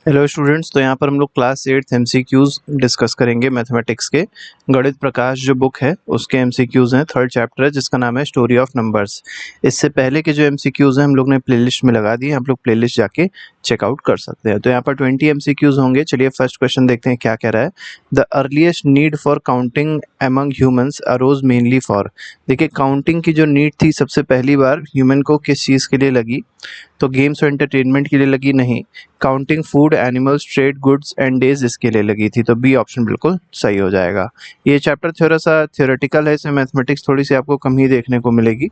Hello students, तो यहाँ पर हम लोग क्लास 8th एमसीक्यूज डिस्कस करेंगे मैथमेटिक्स के। गणित प्रकाश जो बुक है उसके एमसीक्यूज हैं, थर्ड चैप्टर है जिसका नाम है स्टोरी ऑफ नंबर्स। इससे पहले के जो एमसीक्यूज हैं हम लोग ने प्लेलिस्ट में लगा दिए, आप लोग प्लेलिस्ट जाके चेकआउट कर सकते हैं। तो यहाँ पर 20 एमसीक्यूज होंगे। चलिए फर्स्ट क्वेश्चन देखते हैं क्या कह रहा है। The earliest need for counting among humans arose mainly for. देखिए काउंटिंग की जो नीड थी सबसे पहली बार ह्यूमन को किस चीज़ के लिए लगी? तो गेम्स और एंटरटेनमेंट के लिए लगी नहीं, counting food animals trade goods and days इसके लिए लगी थी। तो बी ऑप्शन बिल्कुल सही हो जाएगा। ये चैप्टर थोड़ा सा थ्योरेटिकल है, इसमें मैथमेटिक्स थोड़ी सी आपको कम ही देखने को मिलेगी।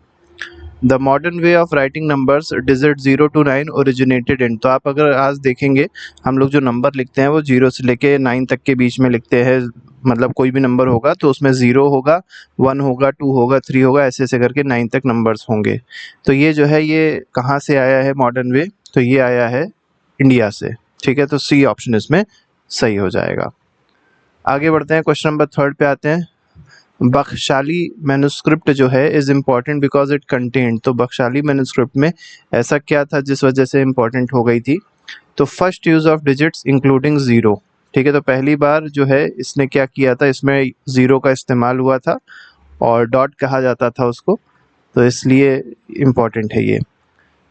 The modern way of writing numbers digit 0 to 9 originated in. तो आप अगर आज देखेंगे हम लोग जो नंबर लिखते हैं वो 0 से लेके 9 तक के बीच में लिखते हैं। मतलब कोई भी नंबर होगा तो उसमें 0 होगा, 1 होगा, 2 होगा, 3 होगा, ऐसे ऐसे करके 9 तक नंबर्स होंगे। तो ये जो है ये कहाँ से आया है मॉडर्न वे? तो ये आया है इंडिया से। ठीक है, तो सी ऑप्शन इसमें सही हो जाएगा। आगे बढ़ते हैं, क्वेश्चन नंबर 3 पे आते हैं। बख्शाली मैन्युस्क्रिप्ट जो है is important because it content. तो बख्शाली मैन्युस्क्रिप्ट में ऐसा क्या था जिस वजह से इम्पॉर्टेंट हो गई थी? तो first use of digits including zero. ठीक है, तो पहली बार जो है इसने क्या किया था, इसमें जीरो का इस्तेमाल हुआ था और डॉट कहा जाता था उसको, तो इसलिए इम्पॉर्टेंट है ये।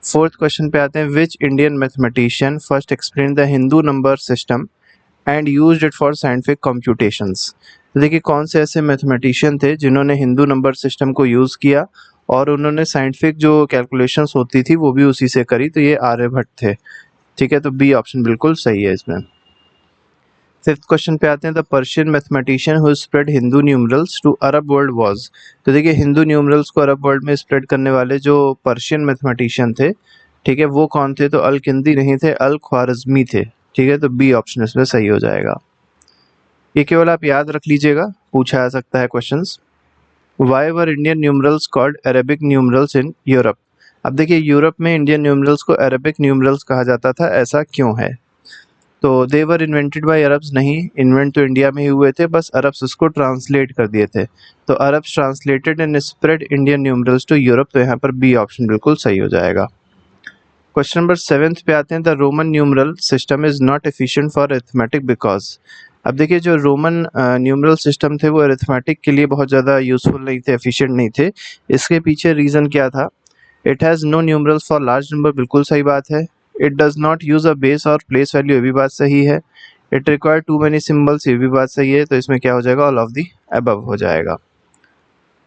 फोर्थ क्वेश्चन पे आते हैं। विच Indian mathematician first explain the Hindu number system and used it for scientific computations. देखिए कौन से ऐसे मैथमेटिशियन थे जिन्होंने हिंदू नंबर सिस्टम को यूज़ किया और उन्होंने साइंटिफिक जो कैलकुलेशंस होती थी वो भी उसी से करी। तो ये आर्यभट्ट थे। ठीक है, तो बी ऑप्शन बिल्कुल सही है इसमें। फिफ्थ क्वेश्चन पे आते हैं। The Persian mathematician who spread Hindu numerals to Arab world was. तो देखिए हिंदू न्यूमरल्स को अरब वर्ल्ड में स्प्रेड करने वाले जो पर्शियन मैथमेटिशियन थे, ठीक है, वो कौन थे? तो अल किंदी नहीं थे, अल ख्वारिज़मी थे। ठीक है, तो बी ऑप्शन इसमें सही हो जाएगा। ये केवल आप याद रख लीजिएगा, पूछा जा सकता है questions. Why were Indian numerals called Arabic numerals in Europe. अब देखिए यूरोप में इंडियन न्यूमरल्स को अरेबिक न्यूमरल्स कहा जाता था, ऐसा क्यों है? तो दे वर इन्वेंटेड बाय अरब्स नहीं, इन्वेंट तो इंडिया में ही हुए थे, बस अरब्स उसको ट्रांसलेट कर दिए थे। तो Arabs translated and spread Indian numerals to Europe. तो यहाँ पर बी ऑप्शन बिल्कुल सही हो जाएगा। क्वेश्चन नंबर 7 पे आते हैं। The Roman numeral system is not efficient for arithmetic because. अब देखिए जो रोमन न्यूमरल सिस्टम थे वो अरिथमेटिक के लिए बहुत ज़्यादा यूजफुल नहीं थे, एफिशिएंट नहीं थे। इसके पीछे रीज़न क्या था? It has no numerals for large number, बिल्कुल सही बात है। It does not use a base और प्लेस वैल्यू, ये भी बात सही है। It require too many symbols, ये भी बात सही है। तो इसमें क्या हो जाएगा? ऑल ऑफ दी अबव हो जाएगा।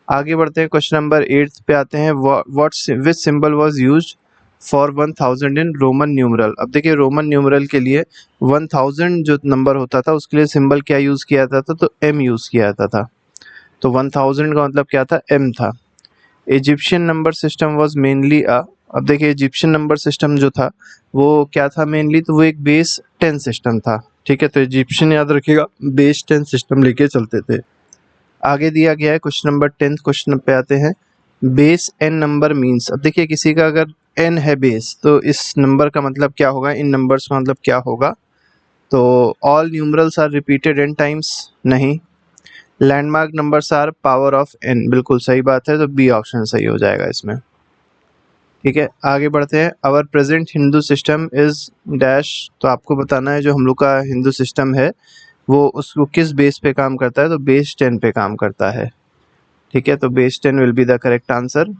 आगे बढ़ते हैं, क्वेश्चन नंबर 8 पे आते हैं। विच symbol was used for 1000 in Roman numeral. अब देखिए रोमन न्यूमरल के लिए 1000 जो नंबर होता था उसके लिए सिंबल क्या यूज़ किया जाता था? तो एम यूज़ किया जाता था। तो 1000 का मतलब क्या था? एम था। Egyptian number system was mainly a. अब देखिए इजिप्शियन नंबर सिस्टम जो था वो क्या था मेनली? तो वो एक बेस 10 सिस्टम था। ठीक है, तो इजिप्शियन याद रखिएगा, बेस 10 सिस्टम लेके चलते थे। आगे दिया गया है क्वेश्चन नंबर 10 क्वेश्चन पे आते हैं। Base n number means. अब देखिए किसी का अगर एन है बेस तो इस नंबर का मतलब क्या होगा, इन नंबर्स का मतलब क्या होगा? तो all numerals are repeated n times नहीं। Landmark numbers are power of n, बिल्कुल सही बात है। तो बी ऑप्शन सही हो जाएगा इसमें। ठीक है, आगे बढ़ते हैं। Our present Hindu system is dash. तो आपको बताना है जो हम लोग का हिंदू सिस्टम है वो उसको किस बेस पे काम करता है? तो बेस 10 पे काम करता है। ठीक है, तो base 10 will be the correct answer.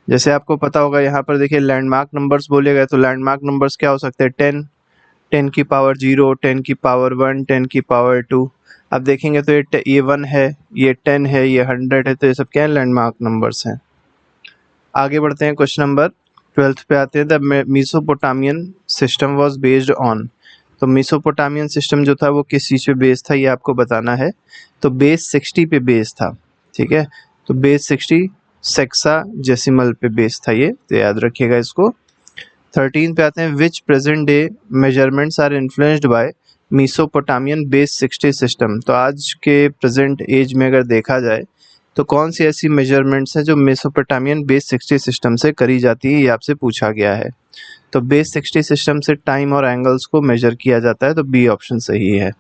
जैसे आपको पता होगा यहाँ पर देखिए लैंडमार्क नंबर्स बोले गए, तो लैंडमार्क नंबर्स क्या हो सकते हैं? 10, 10 की पावर 0, 10 की पावर 1, 10 की पावर 2। अब देखेंगे तो ये 1 है, ये 10 है, ये 100 है, तो ये सब क्या है? लैंडमार्क नंबर्स हैं। आगे बढ़ते हैं, क्वेश्चन नंबर 12 पे आते हैं। The Mesopotamian system was based on. तो मेसोपोटामियन सिस्टम जो था वो किस चीज़ पे बेस्ड था, ये आपको बताना है। तो बेस 60 पे बेस्ड था। ठीक है, तो बेस 60 सेक्साडेसिमल पे बेस्ड था ये, तो याद रखिएगा इसको। 13 पे आते हैं। Which present day measurements are influenced by Mesopotamian base 60 system. तो आज के प्रेजेंट एज में अगर देखा जाए तो कौन सी ऐसी मेजरमेंट्स हैं जो मेसोपोटामियन बेस 60 सिस्टम से करी जाती है, ये आपसे पूछा गया है। तो बेस 60 सिस्टम से टाइम और एंगल्स को मेजर किया जाता है। तो बी ऑप्शन सही है।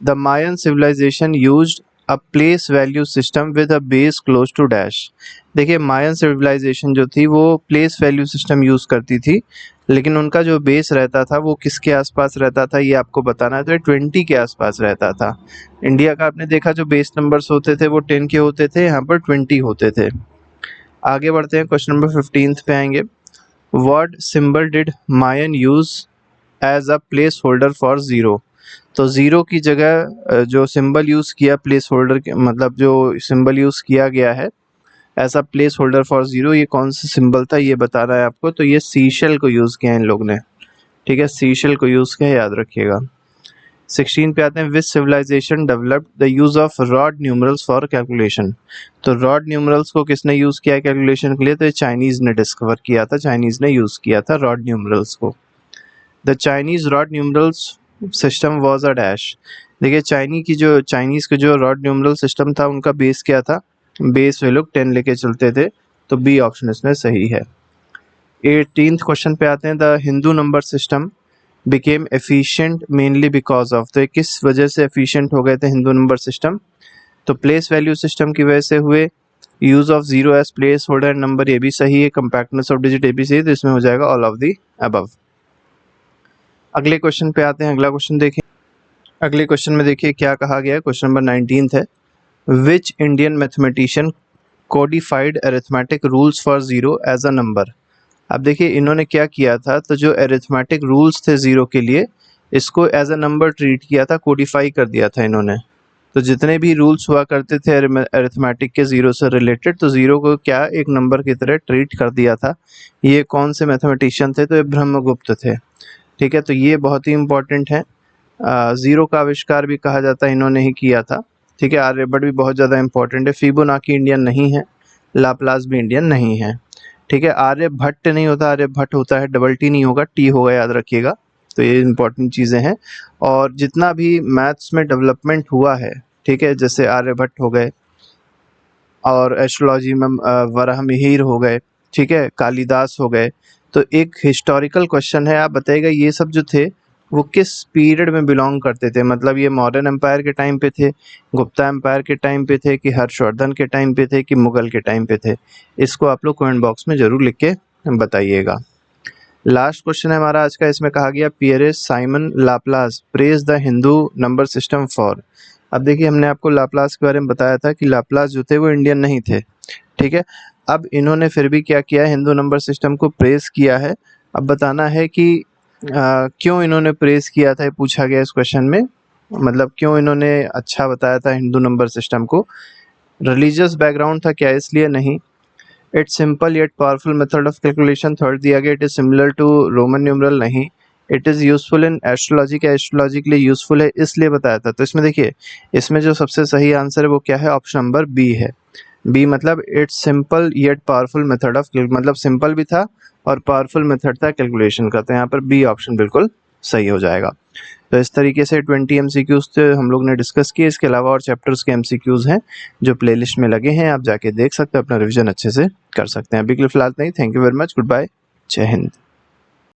The Mayan civilization used a place value system with a base close to dash. देखिए मायन सिविलाइजेशन जो थी वो प्लेस वैल्यू सिस्टम यूज़ करती थी, लेकिन उनका जो बेस रहता था वो किसके आसपास रहता था ये आपको बताना है। तो 20 के आसपास रहता था। इंडिया का आपने देखा जो बेस नंबर्स होते थे वो 10 के होते थे, यहाँ पर 20 होते थे। आगे बढ़ते हैं, क्वेश्चन नंबर 15 पे आएंगे। What symbol did Mayan use as a place holder for zero. तो ज़ीरो की जगह जो सिंबल यूज़ किया प्लेस होल्डर के, मतलब जो सिंबल यूज़ किया गया है ऐसा प्लेस होल्डर फॉर ज़ीरो, ये कौन सा सिंबल था ये बता रहा है आपको। तो ये सीशेल को यूज़ किया इन लोग ने, ठीक है, सीशेल को यूज़ किया, याद रखिएगा। 16 पे आते हैं। Which civilisation developed the use of rod numerals for calculation. तो रॉड न्यूमरल्स को किसने यूज़ किया है कैलकुलेशन के लिए? तो ये चाइनीज़ ने डिस्कवर किया था, चाइनीज़ ने यूज़ किया था रॉड न्यूमरल्स को। The Chinese rod numerals system was a dash. देखिए चाइनीज़ के जो रॉड न्यूमरल सिस्टम था उनका बेस क्या था? बेस वे लोग 10 लेके चलते थे, तो बी ऑप्शन इसमें सही है। 18th क्वेश्चन पे आते हैं। The Hindu number system became efficient mainly because of. तो किस वजह से एफिशिएंट हो गए थे हिंदू नंबर सिस्टम? तो प्लेस वैल्यू सिस्टम की वजह से हुए। Use of zero as place holder number ये भी सही है। कंपैक्टनेस ऑफ डिजिट ये भी सही है, तो इसमें हो जाएगा ऑल ऑफ दी अबव। अगले क्वेश्चन पे आते हैं। अगला क्वेश्चन देखिए। अगले क्वेश्चन में देखिए क्या कहा गया है। क्वेश्चन नंबर 19 है। Which Indian mathematician codified arithmetic rules for zero as a number. अब देखिए इन्होंने क्या किया था, तो जो अरिथमेटिक रूल्स थे जीरो के लिए इसको एज अ नंबर ट्रीट किया था, कोडिफाई कर दिया था इन्होंने। तो जितने भी रूल्स हुआ करते थे अरिथमेटिक के जीरो से रिलेटेड, तो जीरो को क्या एक नंबर की तरह ट्रीट कर दिया था। ये कौन से मैथमेटिशियन थे? तो ये ब्रह्मगुप्त थे, ठीक है। तो ये बहुत ही इंपॉर्टेंट है। ज़ीरो का आविष्कार भी कहा जाता है इन्होंने ही किया था, ठीक है। आर्यभट्ट भी बहुत ज़्यादा इंपॉर्टेंट है। फिबोनाची इंडियन नहीं है, लाप्लास भी इंडियन नहीं है, ठीक है। आर्यभट्ट नहीं होता, आर्यभट्ट होता है, डबल टी नहीं होगा, टी होगा, याद रखिएगा। तो ये इंपॉर्टेंट चीज़ें हैं। और जितना भी मैथ्स में डेवलपमेंट हुआ है, ठीक है, जैसे आर्यभट्ट हो गए और एस्ट्रोलॉजी में वराहमिहिर हो गए, ठीक है, कालिदास हो गए। तो एक हिस्टोरिकल क्वेश्चन है, आप बताइएगा ये सब जो थे वो किस पीरियड में बिलोंग करते थे? मतलब ये मॉडर्न एम्पायर के टाइम पे थे, गुप्ता एम्पायर के टाइम पे थे, कि हर्षवर्धन के टाइम पे थे, कि मुगल के टाइम पे थे? इसको आप लोग कमेंट बॉक्स में जरूर लिख के बताइएगा। लास्ट क्वेश्चन है हमारा आज का। इसमें कहा गया Pierre Simon Laplace praise the Hindu number system for. अब देखिए हमने आपको लाप्लास के बारे में बताया था कि लाप्लास जो थे वो इंडियन नहीं थे, ठीक है। अब इन्होंने फिर भी क्या किया, हिंदू नंबर सिस्टम को प्रेज किया है। अब बताना है कि क्यों इन्होंने प्रेज किया था, ये पूछा गया इस क्वेश्चन में। मतलब क्यों इन्होंने अच्छा बताया था हिंदू नंबर सिस्टम को? रिलीजियस बैकग्राउंड था क्या, इसलिए नहीं। It's simple yet powerful method of calculation, third दिया गया। It is similar to Roman numeral, नहीं। It is useful in astrology, का एस्ट्रोलॉजी के लिए यूजफुल है इसलिए बताया था। तो इसमें देखिए इसमें जो सबसे सही आंसर है वो क्या है? ऑप्शन नंबर बी है। बी मतलब it's simple yet powerful method of, मतलब सिंपल भी था और पावरफुल मेथड था कैलकुलेशन का। तो यहाँ पर बी ऑप्शन बिल्कुल सही हो जाएगा। तो इस तरीके से 20 MCQs हम लोग ने डिस्कस किए। इसके अलावा और चैप्टर्स के MCQs हैं जो प्लेलिस्ट में लगे हैं, आप जाके देख सकते हैं, अपना रिवीजन अच्छे से कर सकते हैं। अभी के लिए फिलहाल नहीं। Thank you very much, goodbye, जय हिंद।